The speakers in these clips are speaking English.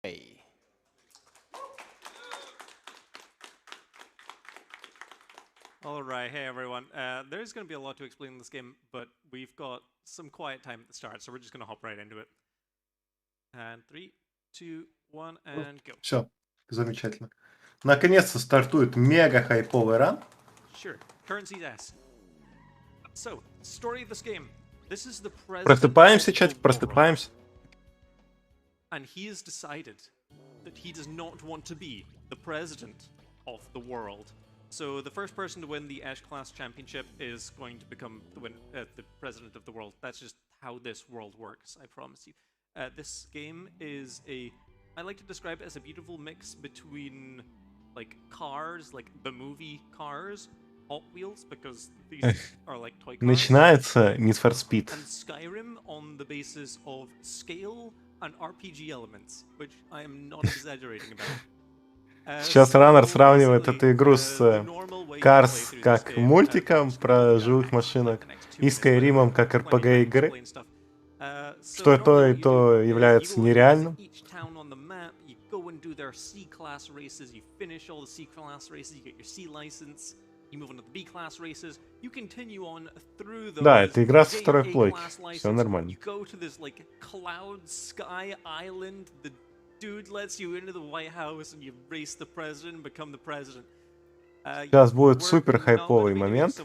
Hey. Alright, hey everyone. There's going to be a lot to explain in this game, but we've got some quiet time at the start, so we're just going to hop right into it. And 3, 2, 1, and go. Все, замечательно. Наконец-то стартует мега хайповый ран. Sure. Currency's S. So, story of this game. This is the president Просыпаемся, of чатик, the world. просыпаемся. And he has decided that he does not want to be the president of the world. So the first person to win the Ash Class Championship is going to become the president of the world. That's just how this world works, I promise you. This game is I like to describe it as a beautiful mix between like cars, like the movie Cars, Hot Wheels, because these are like toy cars. Начинается Need for Speed. And Skyrim on the basis of scale and RPG elements, which I am not exaggerating about. Сейчас Раннер сравнивает эту игру с Cars как мультиком про живых машинок и Skyrim'ом как RPG игры, что то и то является нереальным. Да, это игра со второй плойки. Все нормально. Сейчас будет супер хайповый момент.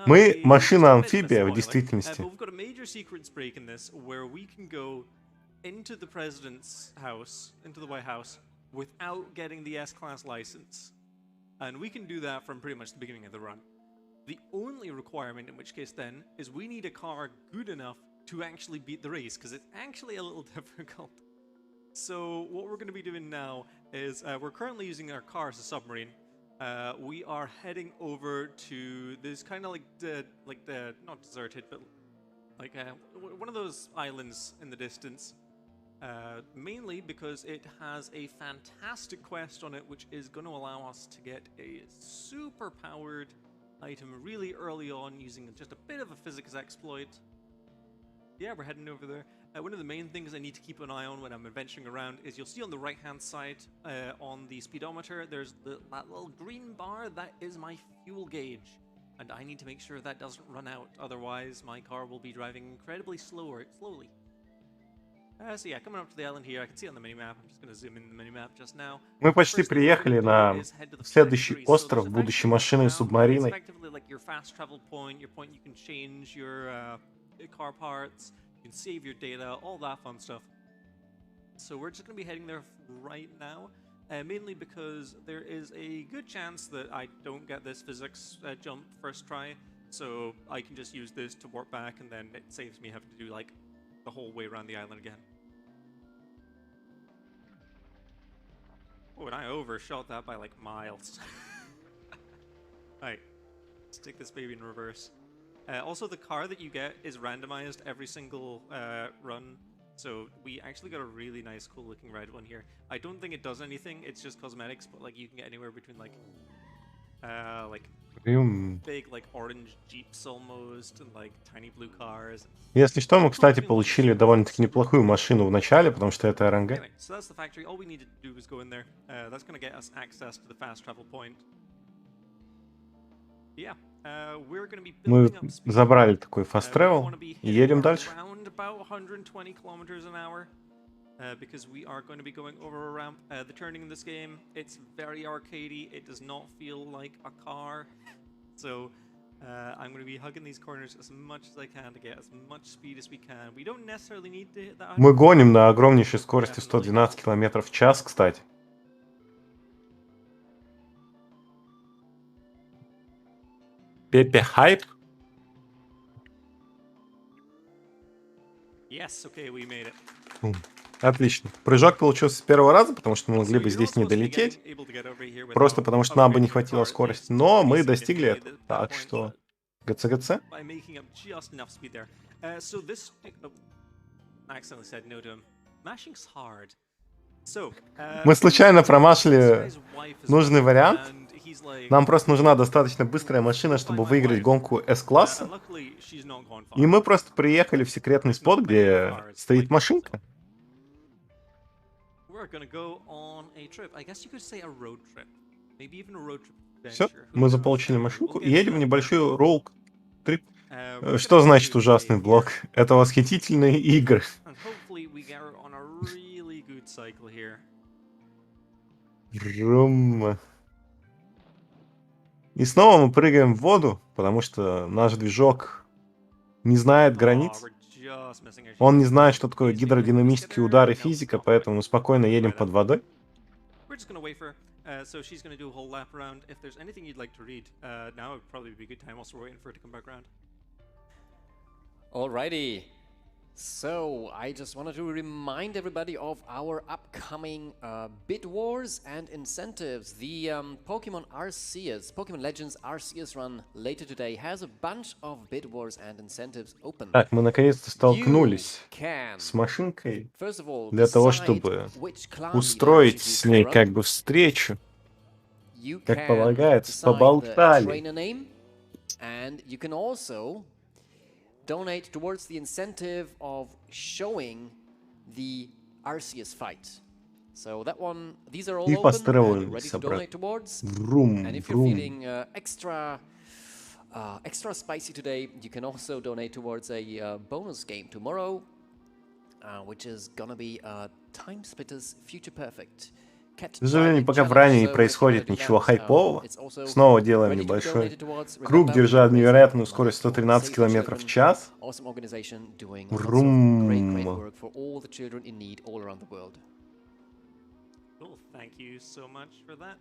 Мы машина-амфибия в действительности. Into the president's house, into the White House, without getting the S-Class license. And we can do that from pretty much the beginning of the run. The only requirement, in which case then, is we need a car good enough to actually beat the race, because it's actually a little difficult. So what we're going to be doing now is we're currently using our car as a submarine. We are heading over to this kind of like the not deserted, but like one of those islands in the distance. Mainly because it has a fantastic quest on it, which is going to allow us to get a super powered item really early on using just a bit of a physics exploit. Yeah, we're heading over there. One of the main things I need to keep an eye on when I'm adventuring around is you'll see on the right hand side on the speedometer there's that little green bar. That is my fuel gauge, and I need to make sure that doesn't run out, otherwise my car will be driving incredibly slowly. So yeah, coming up to the island here, I can see it on the minimap. I'm just going to zoom in the minimap just now. Мы почти приехали на следующий остров будущей машиной субмариной. Effectively like your fast travel point, your point you can change your car parts, you can save your data, all that fun stuff. So we're just going to be heading there right now, mainly because there is a good chance that I don't get this physics jump first try, so I can just use this to warp back, and then it saves me having to do like the whole way around the island again. Oh, and I overshot that by like miles. Alright, let's take this baby in reverse. Also, the car that you get is randomized every single run, so we actually got a really nice, cool looking red one here. I don't think it does anything, it's just cosmetics, but like you can get anywhere between like big like orange jeeps almost, and like tiny blue cars. Если что, мы, кстати, получили довольно-таки неплохую машину в начале, потому что это РНГ. Anyway, so that's the factory. All we needed to do was go in there. That's going to get us access to the fast travel point. Yeah, we're going to be Мы building up speed. забрали такой fast travel и едем дальше. Around about 120 kilometers an hour. Because we are going to be going over a ramp. The turning in this game, it's very arcadey. It does not feel like a car. So I'm going to be hugging these corners as much as I can to get as much speed as we can. We don't necessarily need to hit that. Мы гоним на огромнейшей скорости 112 км в час, кстати. Пепе хайп. Yes, okay, we made it. Отлично. Прыжок получился с первого раза, потому что мы могли бы здесь не долететь. Просто потому что нам бы не хватило скорости. Но мы достигли этого. Так что... ГЦ. Мы случайно промашили нужный вариант. Нам просто нужна достаточно быстрая машина, чтобы выиграть гонку С-класса. И мы просто приехали в секретный спот, где стоит машинка. we're gonna go on a trip. I guess you could say a road trip. Maybe even a road trip Все, adventure. Who мы knows? заполучили We'll машинку и get into едем в that небольшой eventually. роуд-трип. We're Что gonna go значит to ужасный save влог? here, Это восхитительные игры. and hopefully we get on a really good cycle here. Рум. И снова мы прыгаем в воду, потому что наш движок не знает границ. Он не знает, что такое гидродинамический удар и физика, поэтому мы спокойно едем под водой. We're just gonna wait for her. So she's gonna do a whole lap around. If there's anything you'd like to read, now would probably be a good time. Also, we're waiting for her to come back around. Alrighty. So, I just wanted to remind everybody of our upcoming bid wars and incentives. The Pokemon Arceus, Pokemon Legends Arceus run later today has a bunch of bid wars and incentives open. Так, мы наконец-то столкнулись с машинкой для того, чтобы устроить с ней как бы встречу. Как полагается, поболтали. And you can also donate towards the incentive of showing the Arceus fight. So that one, these are all И open and построились ready to donate обратно. towards. Врум, And if you're врум. feeling extra spicy today, you can also donate towards a bonus game tomorrow, which is gonna be Time Splitters Future Perfect. К сожалению, пока в ране не происходит ничего хайпового, снова делаем небольшой круг, держа невероятную скорость 113 км в час. Врум. Cool. Thank you so much for that.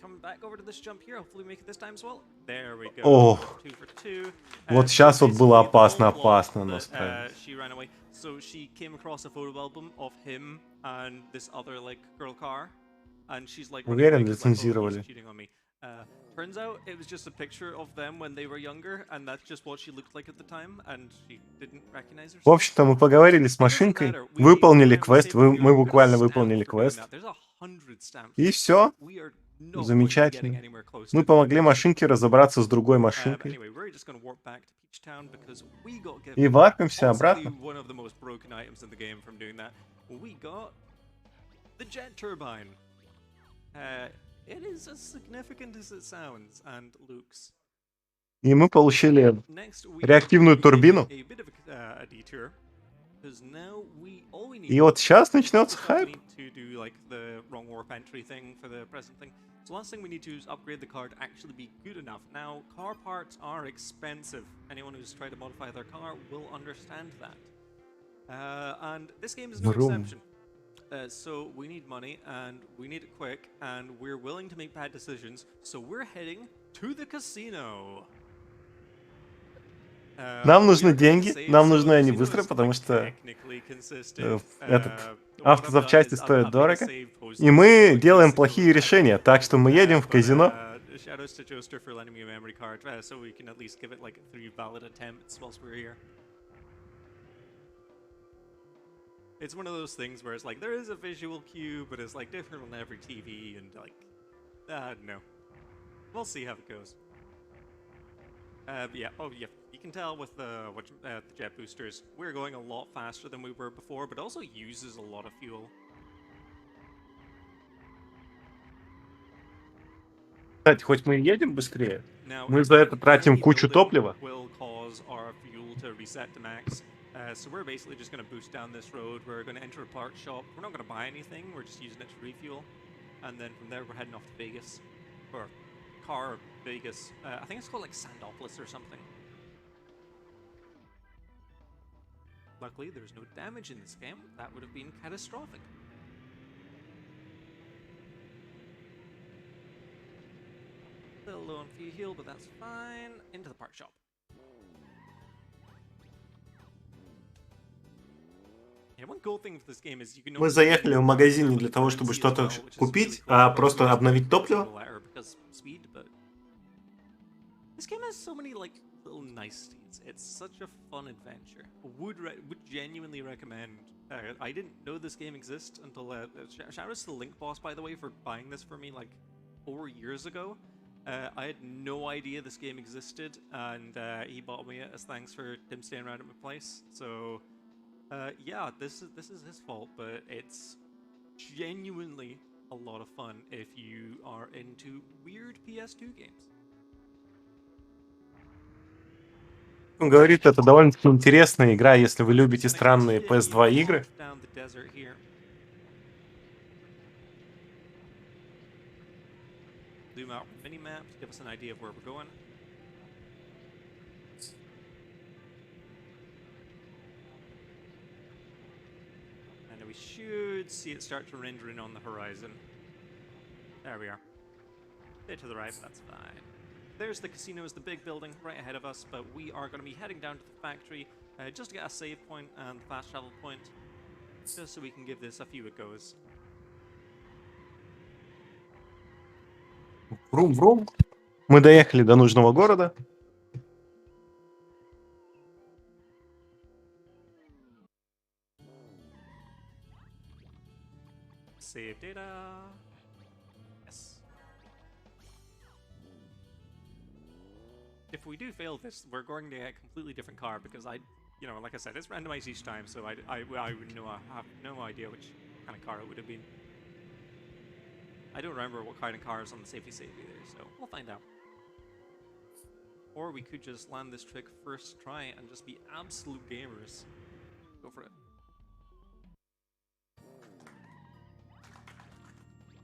Coming back over to this jump here. Hopefully, make it this time as well. There we go. Ох. 2 for 2. Вот сейчас вот было опасно, но справились. She ran away. So she came across a photo album of him and this other like girl car, and she's like, Уверен, like, oh, лицензировали. he's cheating on me. Turns out it was just a picture of them when they were younger, and that's just what she looked like at the time, and she didn't recognize herself. В общем-то, мы поговорили с машинкой, выполнили квест, мы буквально выполнили квест. И все. Замечательно. Мы помогли машинке разобраться с другой машинкой. И варпимся обратно. И мы получили реактивную турбину. И вот сейчас начнется хайп. So last thing we need to do is upgrade the car to actually be good enough. Now, car parts are expensive. Anyone who's tried to modify their car will understand that. And this game is no exception. So we need money, and we need it quick, and we're willing to make bad decisions. So we're heading to the casino. Нам нужны деньги, нам нужны они быстро, потому что автозапчасти стоят дорого, и мы делаем плохие решения, так что мы едем в казино. It's one of those things where it's like there is a visual cue, but it's like different on every TV, and like, no. We'll see how it goes. Yeah, oh yeah, you can tell with the jet boosters, we're going a lot faster than we were before, but also uses a lot of fuel. Кстати, хоть мы и едем быстрее, мы за это тратим кучу топлива. So we're basically just going to boost down this road. We're going to enter a part shop. We're not going to buy anything. We're just using it to refuel. And then from there, we're heading off to Vegas. Or Car Vegas. I think it's called like Sandopolis or something. Luckily, there's no damage in this game. That would have been catastrophic. A little low on fuel heal, but that's fine. Into the part shop. Мы заехали в магазин не для того, чтобы что-то купить, а просто обновить топливо. This game has so many like little niceties. It's such a fun adventure. Would genuinely recommend. I didn't know this game exists until shout out to the Link boss, by the way, for buying this for me like 4 years ago. I had no idea this game existed, and he bought me it as thanks for him staying around at my place. So yeah, this is his fault, but it's genuinely a lot of fun if you are into weird PS2 games. Он говорит, это довольно-таки интересная игра, если вы любите странные PS2 игры. Down the desert here. Zoom out mini maps, give us an idea of where we're going. And we should see it start to render in on the horizon. There we are. A bit to the right, but that's fine. There's the casino, is the big building right ahead of us, but we are going to be heading down to the factory just to get a save point and fast travel point, just so we can give this a few goes. Врум-врум. Мы доехали до нужного города. Save data. Yes. If we do fail this, we're going to get a completely different car because like I said, it's randomized each time, so I would know, I have no idea which kind of car it would have been. I don't remember what kind of car is on the safety save either, so we'll find out. Or we could just land this trick first try and just be absolute gamers. Go for it.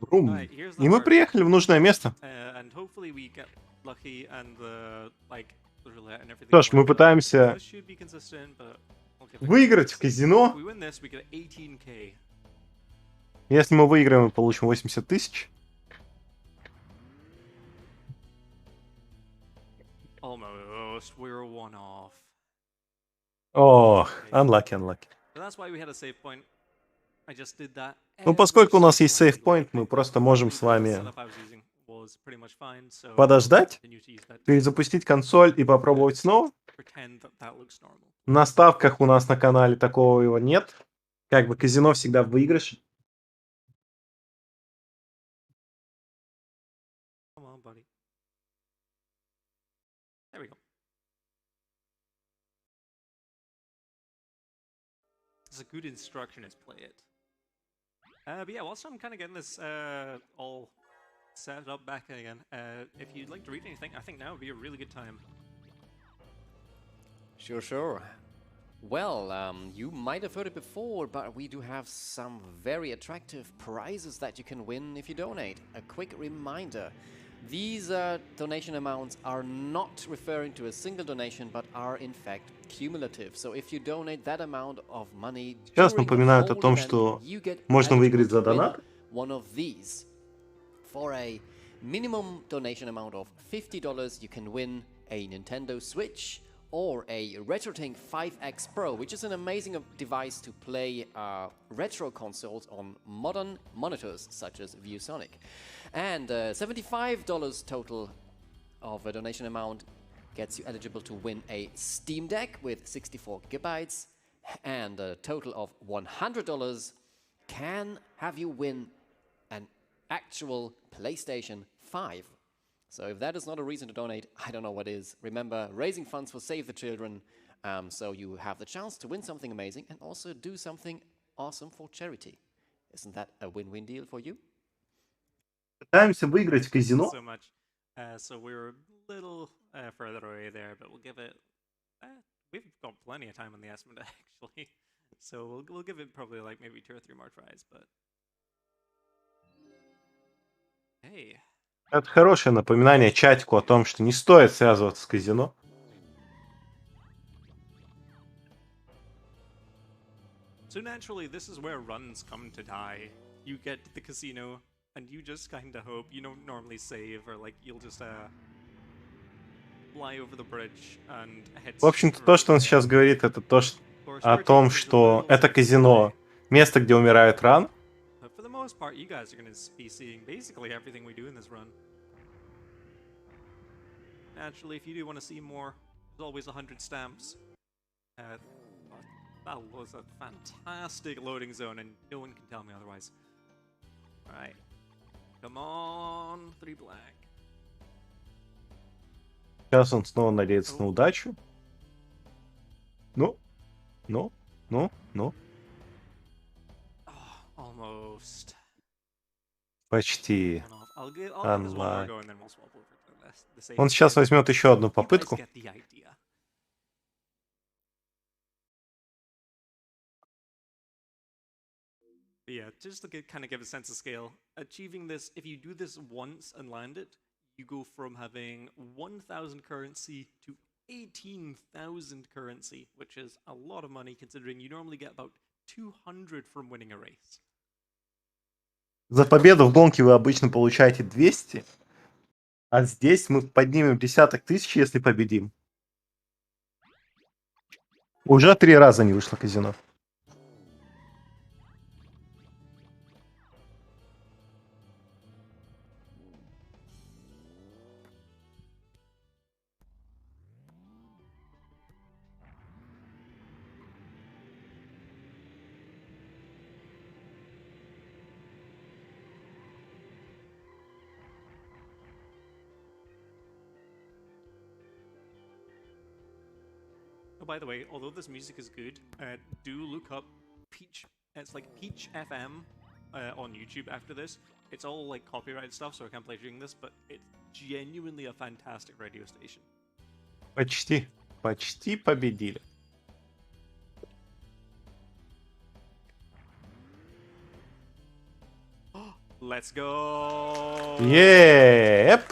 Врум. Alright, here's the И мы part. приехали в нужное место. And hopefully we get lucky and the roulette and everything. Что ж, мы works out. пытаемся This should be consistent, but we'll give it a выиграть в go. If казино. we win this, we get 18k. Если мы выиграем, мы получим 80 тысяч. Almost. We're one off. Ох, unlucky. So that's why we had a save point. I just did that. Ну, поскольку у нас есть сейф-поинт, мы просто можем с вами подождать, перезапустить консоль и попробовать снова. На ставках у нас на канале такого его нет. Как бы казино всегда в выигрыше. There we go. It's a good instruction is play it. But yeah, whilst I'm kind of getting this all set up back again, if you'd like to read anything, I think now would be a really good time. Sure. Well, you might have heard it before, but we do have some very attractive prizes that you can win if you donate. A quick reminder. These donation amounts are not referring to a single donation, but are in fact cumulative. So if you donate that amount of money, Сейчас напоминают о том, что можно выиграть за донат. One of these. For a minimum donation amount of $50, you can win a Nintendo Switch or a RetroTink 5X Pro, which is an amazing device to play retro consoles on modern monitors such as ViewSonic. And $75 total of a donation amount gets you eligible to win a Steam Deck with 64 gigabytes, and a total of $100 can have you win an actual PlayStation 5. So if that is not a reason to donate, I don't know what is. Remember, raising funds for Save the Children, so you have the chance to win something amazing and also do something awesome for charity. Isn't that a win-win deal for you? Пытаемся выиграть в казино. So much. So we're a little further away there, but we'll give it. We've got plenty of time on the estimate actually, so we'll give it probably like maybe 2 or 3 more tries. But hey. Это хорошее напоминание чатику о том, что не стоит связываться с казино. So naturally, this is where runs come to die. You get to the casino, and you just kind of hope. You don't normally save, or like you'll just fly over the bridge and head. В общем-то, то, что он сейчас говорит, это то, что о том, что это казино, место, где умирает ран. But for the most part, you guys are going to be seeing basically everything we do in this run. Naturally, if you do want to see more, there's always 100 stamps. That was a fantastic loading zone, and no one can tell me otherwise. Alright. Come on, 3 black. Сейчас он снова надеется на удачу. Ну. Almost. Almost. Почти. I'll give this one more go and then we'll swap over to the save. Он сейчас возьмет еще одну You guys попытку. get the idea. But yeah, just to kind of give a sense of scale, achieving this, if you do this once and land it, you go from having 1,000 currency to 18,000 currency, which is a lot of money considering you normally get about 200 from winning a race. За победу в гонке вы обычно получаете 200, а здесь мы поднимем десяток тысяч, если победим. Уже 3 раза не вышло казино. Oh, by the way, although this music is good, do look up Peach. It's like Peach FM on YouTube after this. It's all like copyrighted stuff, so I can't play during this, but it's genuinely a fantastic radio station. Почти. Почти победили. Let's go! Еп!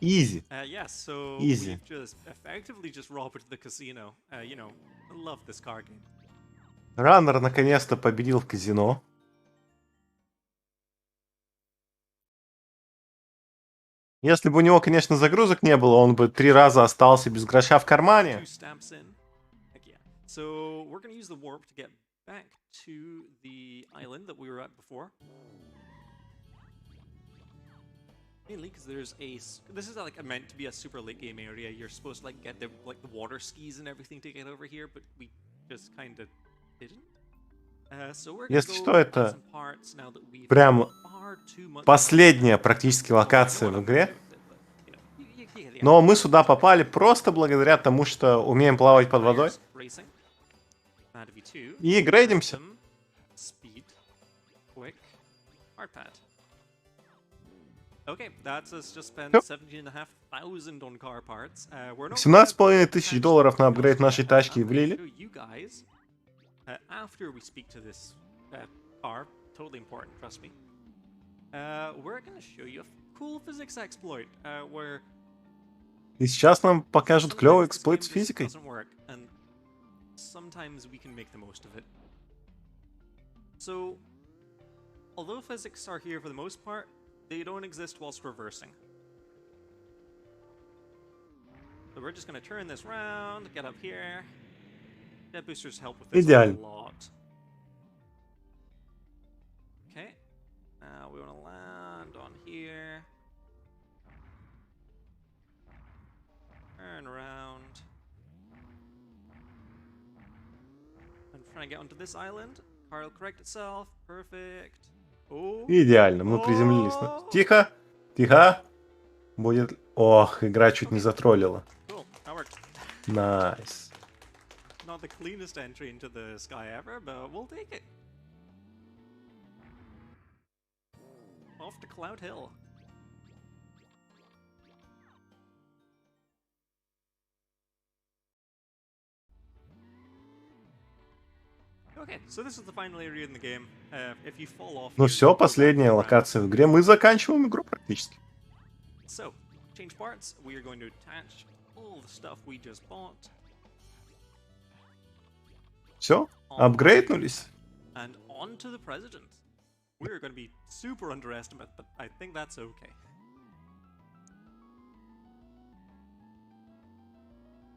Easy. Yeah, so Easy. we've just effectively just robbed the casino. You know, I love this car game. Раннер наконец-то победил в казино. Если бы у него, конечно, загрузок не было, он бы 3 раза остался без гроша в кармане. Two stamps in. Heck yeah. So we're gonna use the warp to get back to the island that we were at before. Mainly because there's this is like meant to be a super late game area. You're supposed to like get the water skis and everything to get over here, but we just kind of didn't. So we're Если что, это some parts now that we've прям far too much. последняя практически локация в игре. Но мы сюда попали просто благодаря тому, что умеем плавать под водой. И грейдимся. Okay, that's us just spent 17,500 on car parts. 17,5 тысяч долларов на апгрейд нашей тачки влили. After we speak to this car, totally important, trust me. We're gonna show you a cool physics exploit where. И сейчас нам покажут клевый эксплойт с физикой. Sometimes we can make the most of it. So, although physics are here for the most part, they don't exist whilst reversing. So we're just gonna turn this round, get up here. Jet boosters help with this a lot. Okay. Now we wanna land on here. Turn around. I'm trying to get onto this island. Car will correct itself. Perfect. Oh. Идеально, мы приземлились. Тихо, тихо. Будет... Ох, игра чуть не затроллила. Найс. Not the cleanest entry into the sky ever, but we'll take it. Off to Cloud Hill. Okay, so this is the final area in the game. If you fall off, Ну все, последняя локация в игре. Мы заканчиваем игру практически. So, change parts. We are going to attach all the stuff we just bought. Все, апгрейднулись. And on to the president. We're going to be super underestimated, but I think that's okay.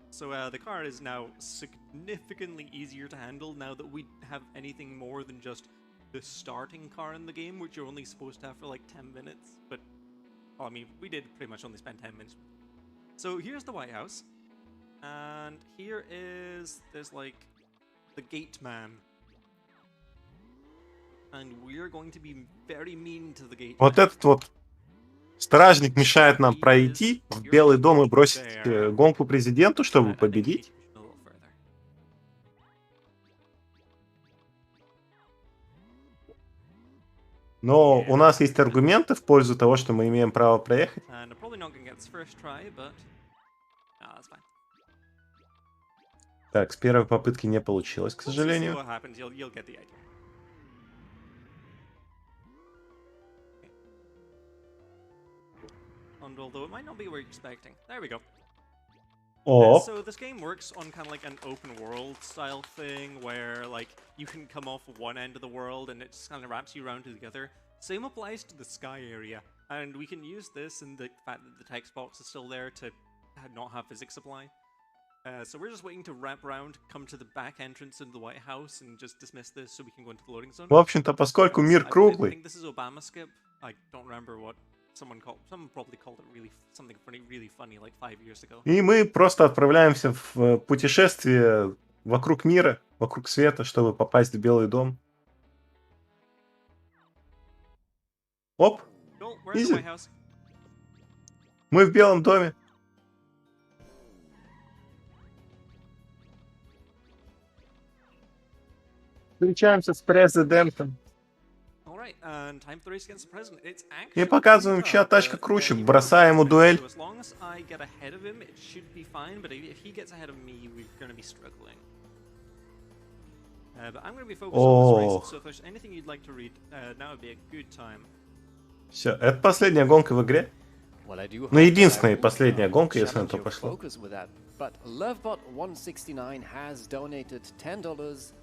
So the car is now significantly easier to handle now that we have anything more than just the starting car in the game, which you're only supposed to have for like 10 minutes. But, well, I mean, we did pretty much only spend 10 minutes. So here's the White House. And here is, there's like the gate man. And we're going to be very mean to the gate Вот man. этот вот стражник мешает нам пройти в Белый дом и бросить гонку президенту, чтобы победить. Но у нас есть аргументы в пользу того, что мы имеем право проехать. And I'm probably not going to get this first try, but that's fine. Так, с первой попытки не получилось, к Once you see сожалению. what happens, you'll get the idea. And although it might not be what you're expecting, there we go. Оп. So this game works on kind of like an open world style thing where like you can come off one end of the world and it just kind of wraps you around to the other. Same applies to the sky area, and we can use this and the fact that the text box is still there to not have physics apply. So we're just waiting to wrap around, come to the back entrance into the White House, and just dismiss this so we can go into the loading zone. В общем-то, поскольку мир I круглый, think this is Obama skip. I don't remember what someone probably called it something really funny like 5 years ago. и мы просто отправляемся в путешествие вокруг мира, вокруг света, чтобы попасть в Белый дом. Оп, Cool, we're in the Easy. White House. мы в Белом доме. Встречаемся с президентом. Alright, and time for the race against the president. It's И actually показываем, pretty чья tough, тачка but, круче, he бросаем ему wants дуэль. so as long as I get ahead of him, it should be fine, but if he gets ahead of me, we're going to be struggling. But I'm going to be focused on this race, so if there's anything you'd like to read, now would be a good time. Все, это последняя гонка в игре. Well, I do Ну, hope единственная и that I последняя won't, гонка, если на challenge то your пошло. focus with that. But Lovebot169 has donated $10,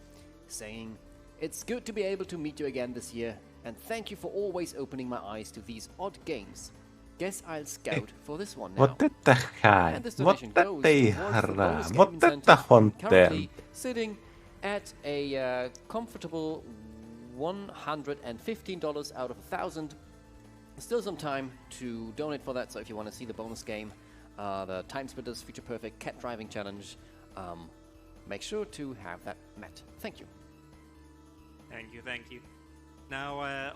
saying, "It's good to be able to meet you again this year, and thank you for always opening my eyes to these odd games. Guess I'll scout for this one now." Вот это хай, And this вот donation это goes towards the игра, bonus game вот это incentive, контент. currently sitting at a comfortable $115 out of 1,000. Still some time to donate for that, so if you want to see the bonus game, the Time Splitters Future Perfect Cat Driving Challenge, make sure to have that met. Thank you. Thank you. Now,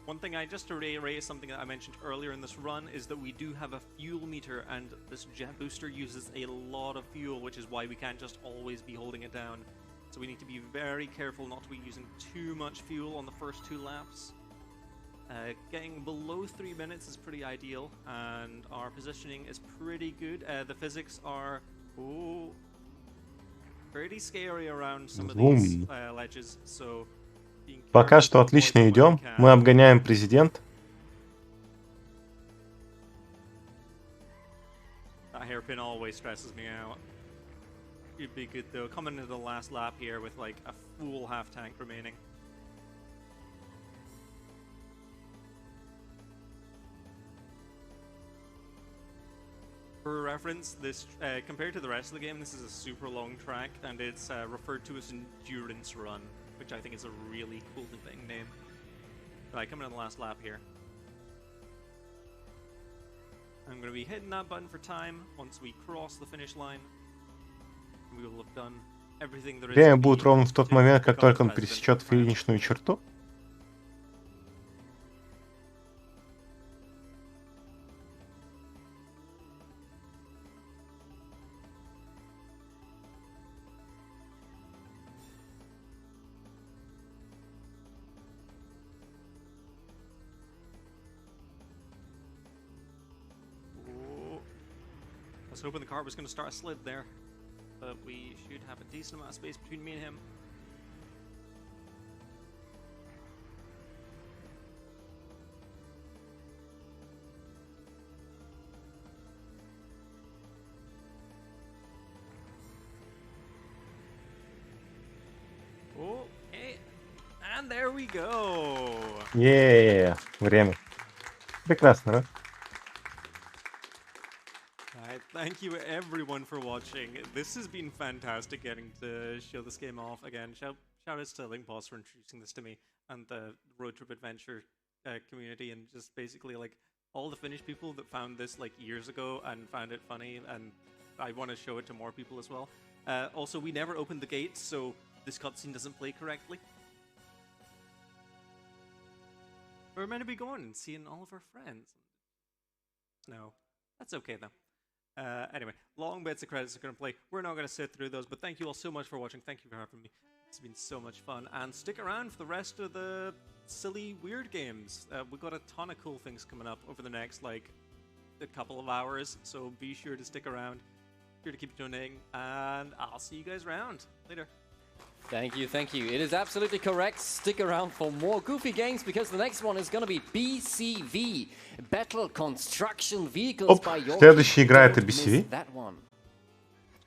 one thing just to reiterate something that I mentioned earlier in this run is that we do have a fuel meter, and this jet booster uses a lot of fuel, which is why we can't just always be holding it down. So we need to be very careful not to be using too much fuel on the first 2 laps. Getting below 3 minutes is pretty ideal, and our positioning is pretty good. The physics are pretty scary around some of these ledges, so being Пока careful что to avoid отлично them when we идем. can. Мы обгоняем президента. That hairpin always stresses me out. You'd be good though. Coming into the last lap here with like a full half tank remaining. For reference, this compared to the rest of the game, this is a super long track, and it's referred to as Endurance Run, which I think is a really cool thing name. Right, coming in the last lap here. I'm going to be hitting that button for time once we cross the finish line. We will have done everything there is Время to будет be ровно в тот to момент, как become только он president пересечет of France. финишную черту. Oh. I was hoping the car was going to start a slid there, but we should have a decent amount of space between me and him. Okay, and there we go. Время. Прекрасно, да? Alright, thank you everyone for watching. This has been fantastic getting to show this game off again. Shout outs to Linkboss for introducing this to me and the Road Trip Adventure community, and just basically like all the Finnish people that found this like years ago and found it funny, and I want to show it to more people as well. Also, we never opened the gates, so this cutscene doesn't play correctly. We're meant to be going and seeing all of our friends. No, that's okay though. Anyway, long bits of credits are going to play. We're not going to sit through those, but thank you all so much for watching. Thank you for having me. It's been so much fun. And stick around for the rest of the silly, weird games. We've got a ton of cool things coming up over the next, like, a couple of hours, so be sure to stick around. Sure to keep donating, and I'll see you guys around. Later. Thank you, thank you. It is absolutely correct. Stick around for more goofy games, because the next one is gonna be BCV, Battle Construction Vehicles Оп, by Yorkie. следующая игра это Don't miss BCV. that one.